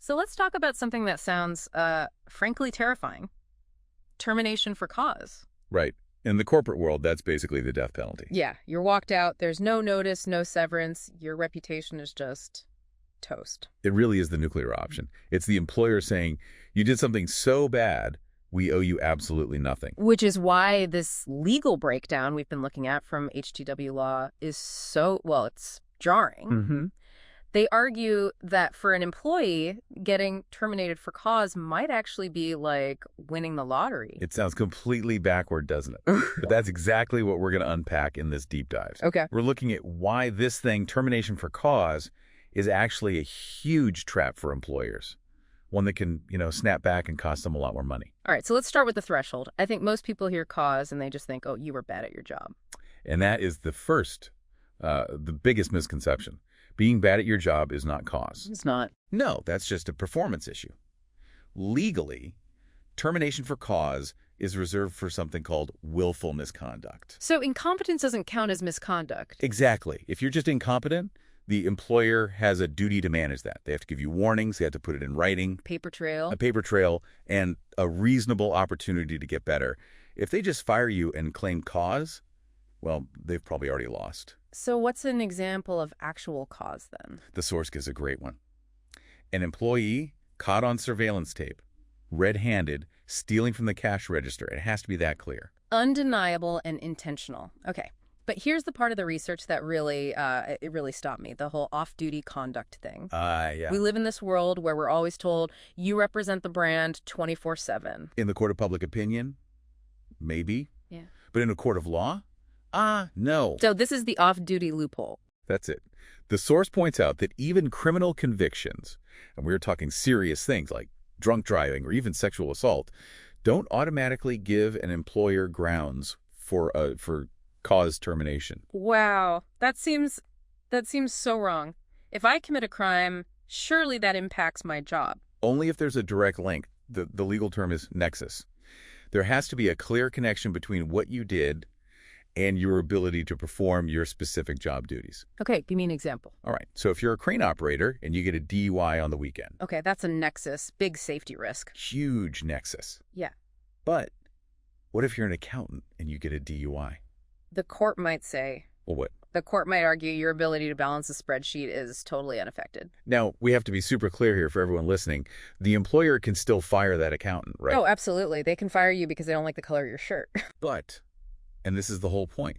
So let's talk about something that sounds, frankly terrifying. Termination for cause. Right. In the corporate world, that's basically the death penalty. Yeah, you're walked out, there's no notice, no severance, your reputation is just toast. It really is the nuclear option. It's the employer saying, you did something so bad, we owe you absolutely nothing. Which is why this legal breakdown we've been looking at from HTW Law is so, well, it's jarring. Mm-hmm. They argue that for an employee, getting terminated for cause might actually be like winning the lottery. It sounds completely backward, doesn't it? But that's exactly what we're going to unpack in this deep dive. Okay. We're looking at why this thing, termination for cause, is actually a huge trap for employers. One that can, snap back and cost them a lot more money. All right, so let's start with the threshold. I think most people hear cause and they just think, oh, you were bad at your job. And that is the biggest misconception. Being bad at your job is not cause. It's not. No, that's just a performance issue. Legally, termination for cause is reserved for something called willful misconduct. So incompetence doesn't count as misconduct. Exactly. If you're just incompetent, the employer has a duty to manage that. They have to give you warnings. They have to put it in writing. Paper trail. A paper trail and a reasonable opportunity to get better. If they just fire you and claim cause, well, they've probably already lost. So what's an example of actual cause then? The source gives a great one. An employee caught on surveillance tape, red-handed, stealing from the cash register. It has to be that clear. Undeniable and intentional. Okay. But here's the part of the research that really stopped me, the whole off-duty conduct thing. Yeah. We live in this world where we're always told, you represent the brand 24/7. In the court of public opinion, maybe. Yeah. But in a court of law? No. So this is the off-duty loophole. That's it. The source points out that even criminal convictions, and we're talking serious things like drunk driving or even sexual assault, don't automatically give an employer grounds for cause termination. Wow, that seems so wrong. If I commit a crime, surely that impacts my job. Only if there's a direct link. The legal term is nexus. There has to be a clear connection between what you did and your ability to perform your specific job duties. Okay, give me an example. All right, so if you're a crane operator and you get a DUI on the weekend. Okay, that's a nexus, big safety risk. Huge nexus. Yeah. But what if you're an accountant and you get a DUI? The court might say... Well, what? The court might argue your ability to balance a spreadsheet is totally unaffected. Now, we have to be super clear here for everyone listening. The employer can still fire that accountant, right? Oh, absolutely. They can fire you because they don't like the color of your shirt. But, and this is the whole point,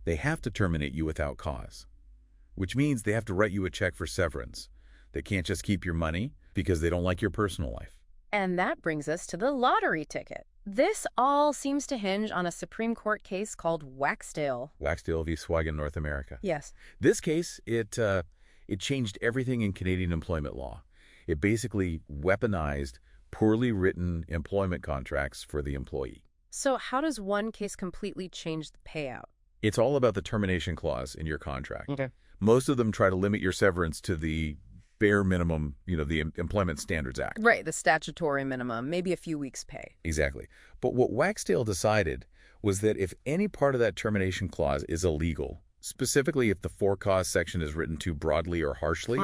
they have to terminate you without cause, which means they have to write you a check for severance. They can't just keep your money because they don't like your personal life. And that brings us to the lottery ticket. This all seems to hinge on a Supreme Court case called Waxdale. Waxdale v. Swagen, North America. Yes. This case, it changed everything in Canadian employment law. It basically weaponized poorly written employment contracts for the employee. So how does one case completely change the payout? It's all about the termination clause in your contract. Okay. Most of them try to limit your severance to the bare minimum, the Employment Standards Act. Right, the statutory minimum, maybe a few weeks' pay. Exactly. But what Waxdale decided was that if any part of that termination clause is illegal, specifically if the for-cause section is written too broadly or harshly,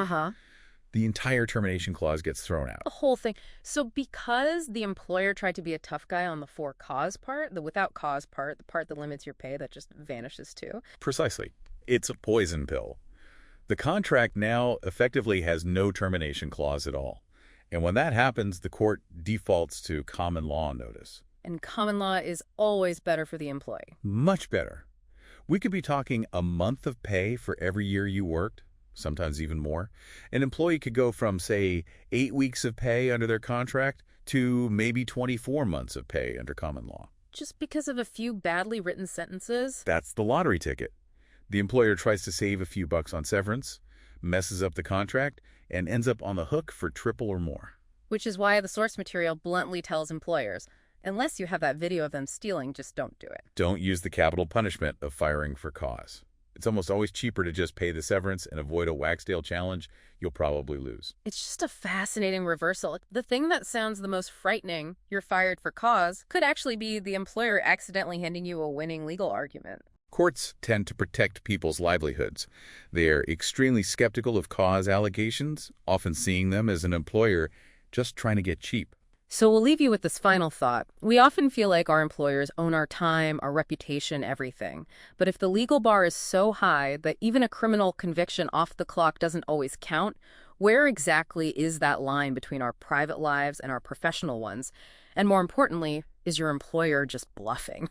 the entire termination clause gets thrown out. The whole thing. So because the employer tried to be a tough guy on the for-cause part, the without-cause part, the part that limits your pay that just vanishes too? Precisely. It's a poison pill. The contract now effectively has no termination clause at all. And when that happens, the court defaults to common law notice. And common law is always better for the employee. Much better. We could be talking a month of pay for every year you worked, sometimes even more. An employee could go from, say, 8 weeks of pay under their contract to maybe 24 months of pay under common law. Just because of a few badly written sentences? That's the lottery ticket. The employer tries to save a few bucks on severance, messes up the contract, and ends up on the hook for triple or more. Which is why the source material bluntly tells employers, unless you have that video of them stealing, just don't do it. Don't use the capital punishment of firing for cause. It's almost always cheaper to just pay the severance and avoid a Waxdale challenge you'll probably lose. It's just a fascinating reversal. The thing that sounds the most frightening, you're fired for cause, could actually be the employer accidentally handing you a winning legal argument. Courts tend to protect people's livelihoods. They are extremely skeptical of cause allegations, often seeing them as an employer just trying to get cheap. So we'll leave you with this final thought. We often feel like our employers own our time, our reputation, everything. But if the legal bar is so high that even a criminal conviction off the clock doesn't always count, where exactly is that line between our private lives and our professional ones? And more importantly, is your employer just bluffing?